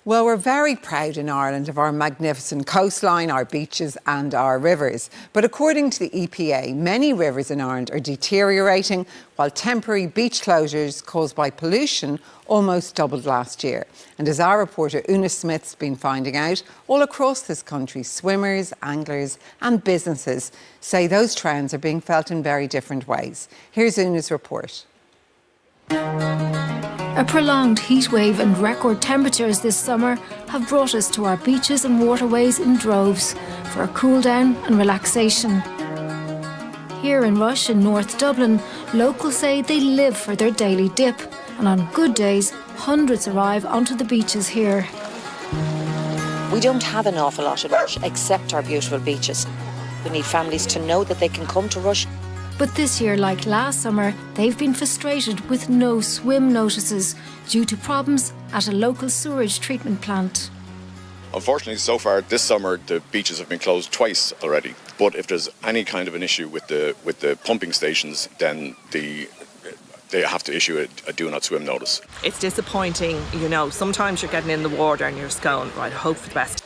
Well, we're very proud in Ireland of our magnificent coastline, our beaches and our rivers. But according to the EPA, many rivers in Ireland are deteriorating, while temporary beach closures caused by pollution almost doubled last year. And as our reporter Una Smith's been finding out, all across this country, swimmers, anglers and businesses say those trends are being felt in very different ways. Here's Una's report. A prolonged heatwave and record temperatures this summer have brought us to our beaches and waterways in droves for a cool down and relaxation. Here in Rush in North Dublin, locals say they live for their daily dip, and on good days, hundreds arrive onto the beaches here. We don't have an awful lot in Rush except our beautiful beaches. We need families to know that they can come to Rush. But this year, like last summer, they've been frustrated with no swim notices due to problems at a local sewage treatment plant. Unfortunately, so far this summer, the beaches have been closed twice already. But if there's any kind of an issue with the pumping stations, then they have to issue a do not swim notice. It's disappointing, you know, sometimes you're getting in the water and you're just going, right, hope for the best.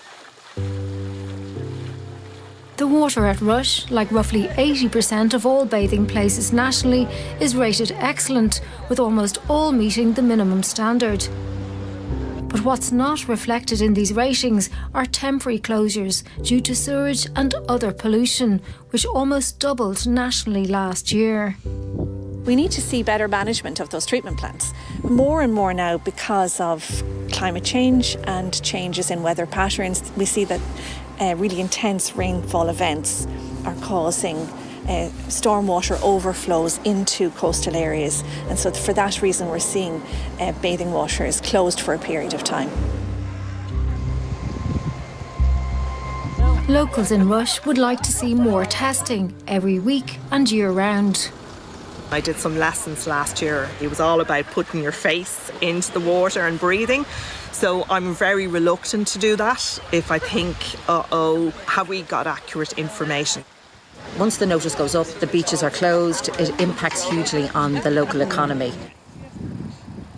The water at Rush, like roughly 80% of all bathing places nationally, is rated excellent, with almost all meeting the minimum standard. But what's not reflected in these ratings are temporary closures due to sewage and other pollution, which almost doubled nationally last year. We need to see better management of those treatment plants. More and more now, because of climate change and changes in weather patterns, we see that really intense rainfall events are causing stormwater overflows into coastal areas. And so for that reason, we're seeing bathing waters closed for a period of time. Locals in Rush would like to see more testing every week and year-round. I did some lessons last year. It was all about putting your face into the water and breathing. So I'm very reluctant to do that if I think, have we got accurate information? Once the notice goes up, the beaches are closed. It impacts hugely on the local economy.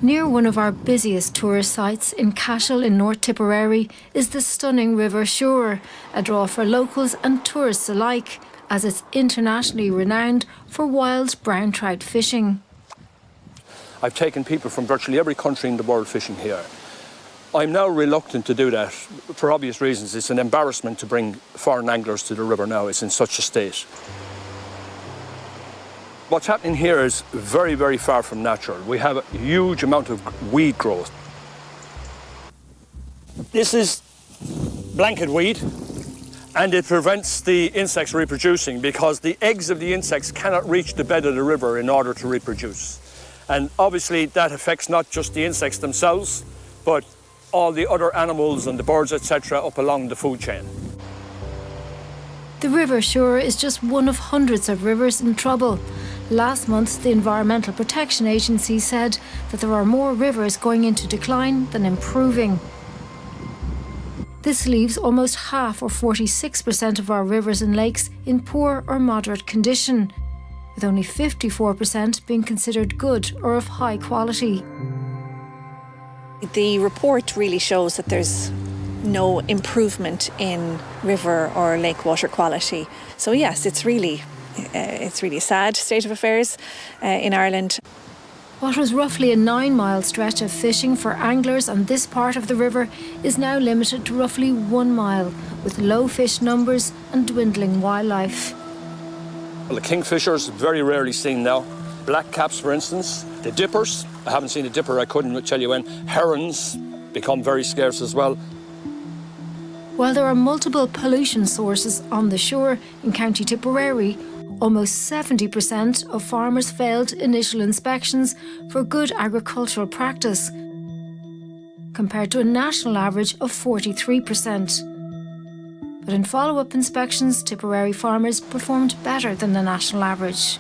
Near one of our busiest tourist sites in Cashel in North Tipperary is the stunning River Suir, a draw for locals and tourists alike, as it's internationally renowned for wild brown trout fishing. I've taken people from virtually every country in the world fishing here. I'm now reluctant to do that for obvious reasons. It's an embarrassment to bring foreign anglers to the river now. It's in such a state. What's happening here is very, very far from natural. We have a huge amount of weed growth. This is blanket weed, and it prevents the insects reproducing because the eggs of the insects cannot reach the bed of the river in order to reproduce. And obviously that affects not just the insects themselves, but all the other animals and the birds, etc., up along the food chain. The River Suir is just one of hundreds of rivers in trouble. Last month, the Environmental Protection Agency said that there are more rivers going into decline than improving. This leaves almost half, or 46% of our rivers and lakes, in poor or moderate condition, with only 54% being considered good or of high quality. The report really shows that there's no improvement in river or lake water quality. So yes, it's really a sad state of affairs in Ireland. What was roughly a 9-mile stretch of fishing for anglers on this part of the river is now limited to roughly 1 mile, with low fish numbers and dwindling wildlife. Well, the kingfishers very rarely seen now. Black caps, for instance, the dippers. I haven't seen a dipper, I couldn't tell you when. Herons become very scarce as well. While there are multiple pollution sources on the shore in County Tipperary, almost 70% of farmers failed initial inspections for good agricultural practice, compared to a national average of 43%. But in follow-up inspections, Tipperary farmers performed better than the national average.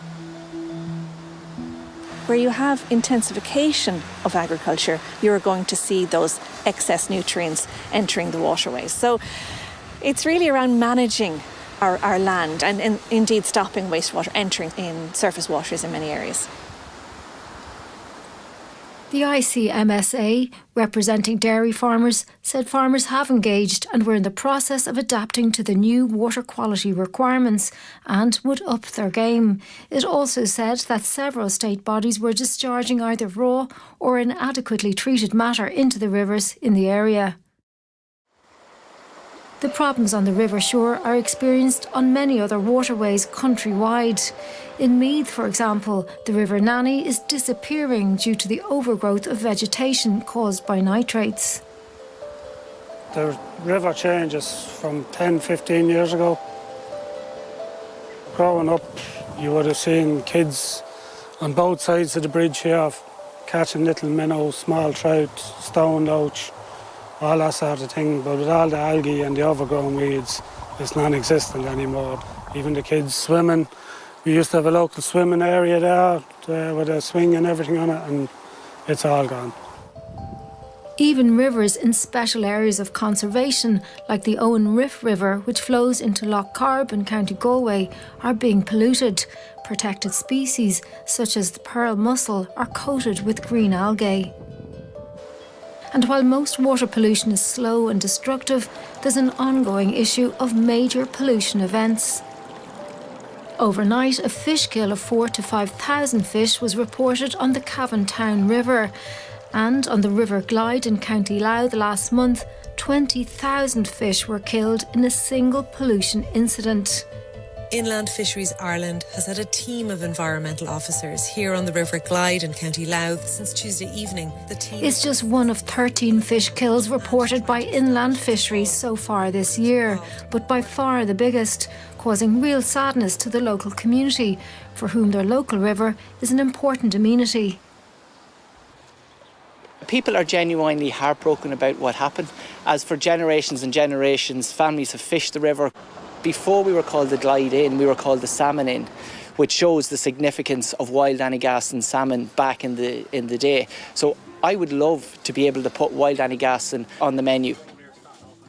Where you have intensification of agriculture, you're going to see those excess nutrients entering the waterways. So it's really around managing our land and indeed stopping wastewater entering in surface waters in many areas. The ICMSA, representing dairy farmers, said farmers have engaged and were in the process of adapting to the new water quality requirements and would up their game. It also said that several state bodies were discharging either raw or inadequately treated matter into the rivers in the area. The problems on the river shore are experienced on many other waterways countrywide. In Meath, for example, the River Nanny is disappearing due to the overgrowth of vegetation caused by nitrates. The river changes from 10, 15 years ago. Growing up, you would have seen kids on both sides of the bridge here catching little minnows, small trout, stone loach, all that sort of thing. But with all the algae and the overgrown weeds, it's non-existent anymore. Even the kids swimming. We used to have a local swimming area there with a swing and everything on it, and it's all gone. Even rivers in special areas of conservation, like the Owen Riff River, which flows into Lough Carb in County Galway, are being polluted. Protected species, such as the pearl mussel, are coated with green algae. And while most water pollution is slow and destructive, there's an ongoing issue of major pollution events. Overnight, a fish kill of 4,000 to 5,000 fish was reported on the Cavan Town River. And on the River Glyde in County Louth last month, 20,000 fish were killed in a single pollution incident. Inland Fisheries Ireland has had a team of environmental officers here on the River Glyde in County Louth since Tuesday evening. The team It's just one of 13 fish kills reported by Inland Fisheries so far this year, but by far the biggest, causing real sadness to the local community, for whom their local river is an important amenity. People are genuinely heartbroken about what happened, as for generations and generations, families have fished the river. Before we were called the Glyde Inn, we were called the Salmon Inn, which shows the significance of wild Annigassan salmon back in the day. So I would love to be able to put wild Annigassan on the menu.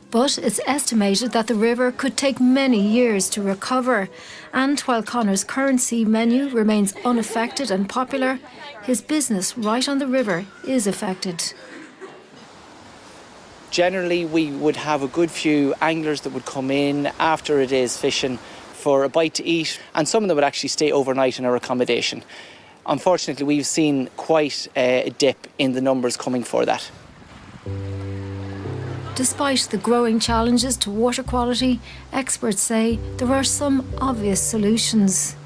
But it's estimated that the river could take many years to recover. And while Connor's current sea menu remains unaffected and popular, his business right on the river is affected. Generally, we would have a good few anglers that would come in after a day's fishing for a bite to eat, and some of them would actually stay overnight in our accommodation. Unfortunately, we've seen quite a dip in the numbers coming for that. Despite the growing challenges to water quality, experts say there are some obvious solutions.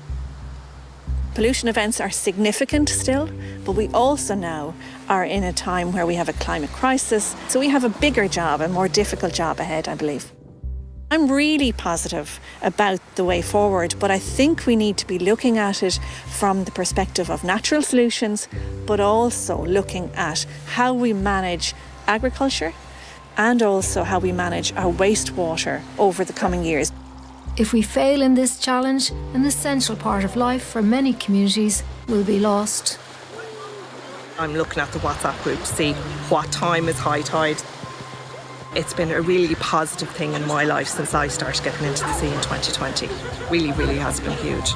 Pollution events are significant still, but we also now are in a time where we have a climate crisis, so we have a bigger job, a more difficult job ahead, I believe. I'm really positive about the way forward, but I think we need to be looking at it from the perspective of natural solutions, but also looking at how we manage agriculture and also how we manage our wastewater over the coming years. If we fail in this challenge, an essential part of life for many communities will be lost. I'm looking at the WhatsApp group to see what time is high tide. It's been a really positive thing in my life since I started getting into the sea in 2020. Really, really has been huge.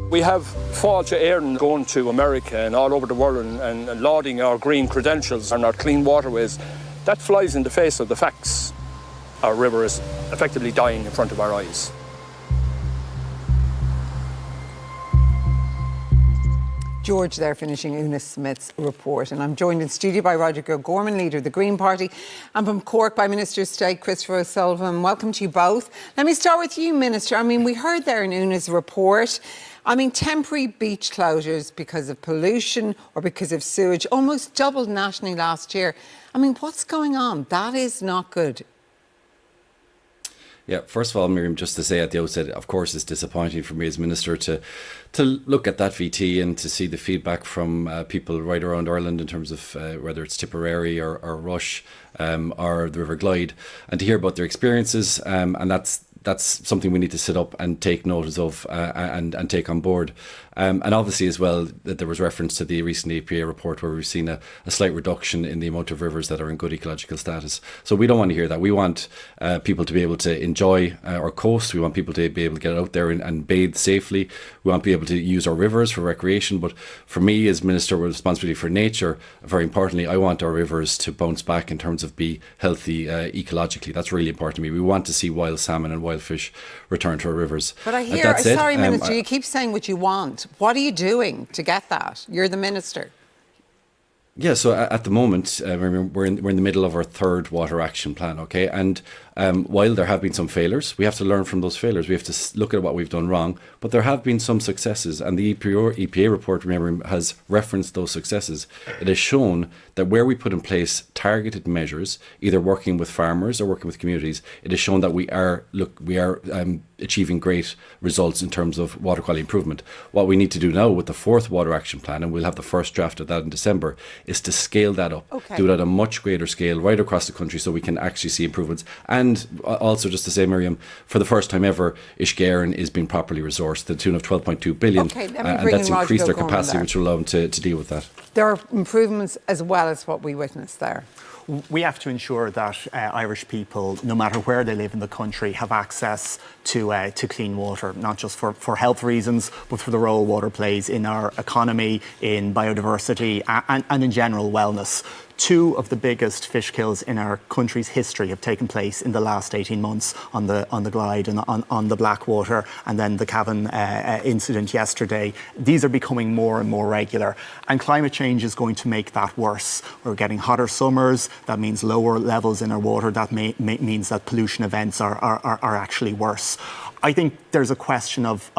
We have Fáilte Éireann going to America and all over the world and lauding our green credentials and our clean waterways. That flies in the face of the facts. Our river is effectively dying in front of our eyes. George there finishing Una Smith's report. And I'm joined in studio by Roger O'Gorman, leader of the Green Party, and from Cork by Minister of State Christopher O'Sullivan. Welcome to you both. Let me start with you, Minister. I mean, we heard there in Una's report, temporary beach closures because of pollution or because of sewage almost doubled nationally last year. What's going on? That is not good. Yeah, first of all, Miriam, just to say at the outset, of course, it's disappointing for me as Minister to look at that VT and to see the feedback from people right around Ireland in terms of whether it's Tipperary or Rush or the River Glyde, and to hear about their experiences. And that's that's something we need to sit up and take notice of and take on board. And obviously as well, that there was reference to the recent EPA report where we've seen a slight reduction in the amount of rivers that are in good ecological status. So we don't want to hear that. We want people to be able to enjoy our coast. We want people to be able to get out there and bathe safely. We want to be able to use our rivers for recreation. But for me as Minister with responsibility for nature, very importantly, I want our rivers to bounce back in terms of be healthy ecologically. That's really important to me. We want to see wild salmon and wild fish return to our rivers. But I hear, sorry Minister, you keep saying what you want. What are you doing to get that? You're the Minister. Yeah, so at the moment, we're in the middle of our third water action plan, okay? And while there have been some failures, we have to learn from those failures. We have to look at what we've done wrong, but there have been some successes. And the EPA report, remember, has referenced those successes. It has shown that where we put in place targeted measures, either working with farmers or working with communities, it has shown that we are achieving great results in terms of water quality improvement. What we need to do now with the fourth water action plan, and we'll have the first draft of that in December, is to scale that up, do it at a much greater scale right across the country so we can actually see improvements. And also, just to say, Miriam, for the first time ever, Ishgarin is being properly resourced to the tune of 12.2 billion, and that's increased their capacity, which will allow them to deal with that. There are improvements as well as what we witnessed there. We have to ensure that Irish people, no matter where they live in the country, have access to clean water, not just for health reasons, but for the role water plays in our economy, in biodiversity, and in general wellness. Two of the biggest fish kills in our country's history have taken place in the last 18 months on the Glyde and on the Blackwater, and then the Cavan incident yesterday. These are becoming more and more regular, and climate change is going to make that worse. We're getting hotter summers. That means lower levels in our water. That means that pollution events are actually worse. I think there's a question of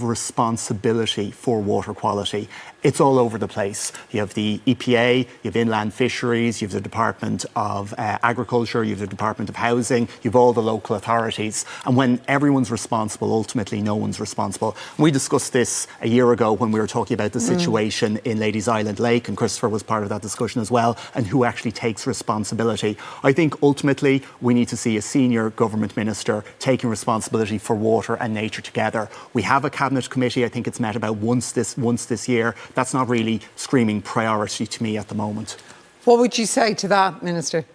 responsibility for water quality. It's all over the place. You have the EPA, you have inland fisheries, you have the Department of Agriculture, you have the Department of Housing, you have all the local authorities. And when everyone's responsible, ultimately no one's responsible. We discussed this a year ago when we were talking about the situation in Ladies Island Lake, and Christopher was part of that discussion as well, and who actually takes responsibility. I think ultimately we need to see a senior government minister taking responsibility for water and nature together. We have a cabinet committee. I think it's met about once this year. That's not really screaming priority to me at the moment. What would you say to that, Minister?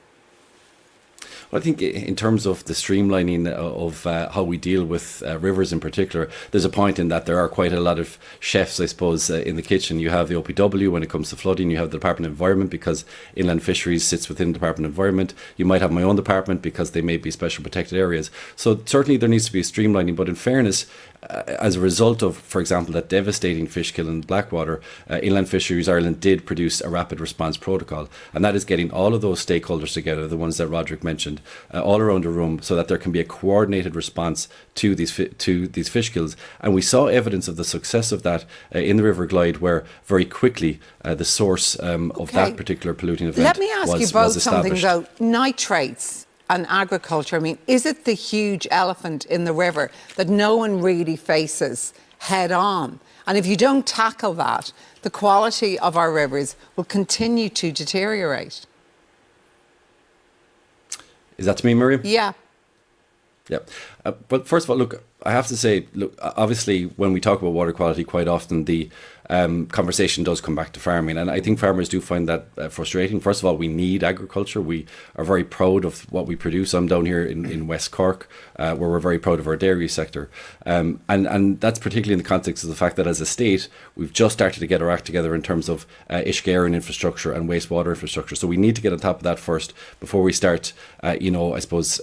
Well, I think in terms of the streamlining of how we deal with rivers in particular, there's a point in that there are quite a lot of chefs, I suppose, in the kitchen. You have the OPW when it comes to flooding. You have the Department of Environment because inland fisheries sits within the Department of Environment. You might have my own department because they may be special protected areas. So certainly there needs to be a streamlining. But in fairness, as a result of, for example, that devastating fish kill in Blackwater, Inland Fisheries Ireland did produce a rapid response protocol, and that is getting all of those stakeholders together, the ones that Roderick mentioned, all around the room, so that there can be a coordinated response to these fish kills. And we saw evidence of the success of that in the River Glyde, where very quickly the source of that particular polluting event Let me ask you both something though. Nitrates and agriculture, I mean, is it the huge elephant in the river that no one really faces head on? And if you don't tackle that, the quality of our rivers will continue to deteriorate. Is that to me, Miriam? Yeah. Yeah. But first of all, look, I have to say, look, obviously, when we talk about water quality, quite often the conversation does come back to farming. And I think farmers do find that frustrating. First of all, we need agriculture. We are very proud of what we produce. I'm down here in West Cork, where we're very proud of our dairy sector. And that's particularly in the context of the fact that as a state, we've just started to get our act together in terms of Ishgarin infrastructure and wastewater infrastructure. So we need to get on top of that first before we start, I suppose,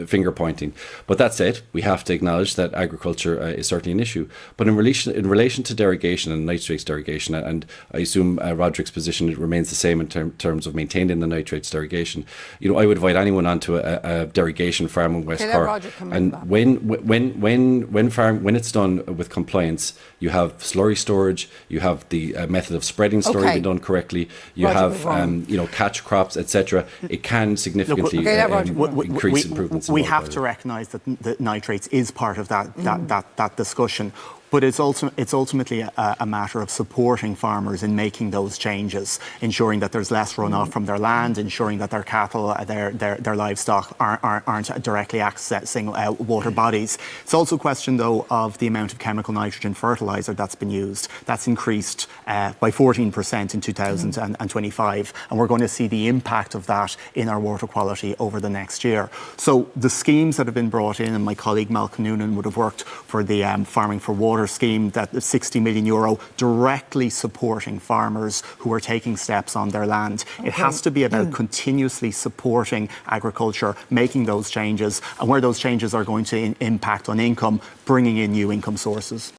finger pointing. But that said, we have to acknowledge that agriculture is certainly an issue. But in relation to derogation and nitrates derogation, and I assume Roderick's position remains the same in terms of maintaining the nitrates derogation. I would invite anyone onto a derogation farm in West Cork, and when it's done with compliance, you have slurry storage, you have the method of spreading slurry being done correctly, you have catch crops, etc. It can significantly increase improvements. We have to recognise that nitrates is part of that discussion. But it's ultimately a matter of supporting farmers in making those changes, ensuring that there's less runoff from their land, ensuring that their cattle, their livestock aren't directly accessing water bodies. It's also a question, though, of the amount of chemical nitrogen fertiliser that's been used. That's increased by 14% in 2025, and we're going to see the impact of that in our water quality over the next year. So the schemes that have been brought in, and my colleague Malcolm Noonan would have worked for the Farming for Water scheme, that the €60 million directly supporting farmers who are taking steps on their land. Okay. It has to be about continuously supporting agriculture, making those changes, and where those changes are going to impact on income, bringing in new income sources.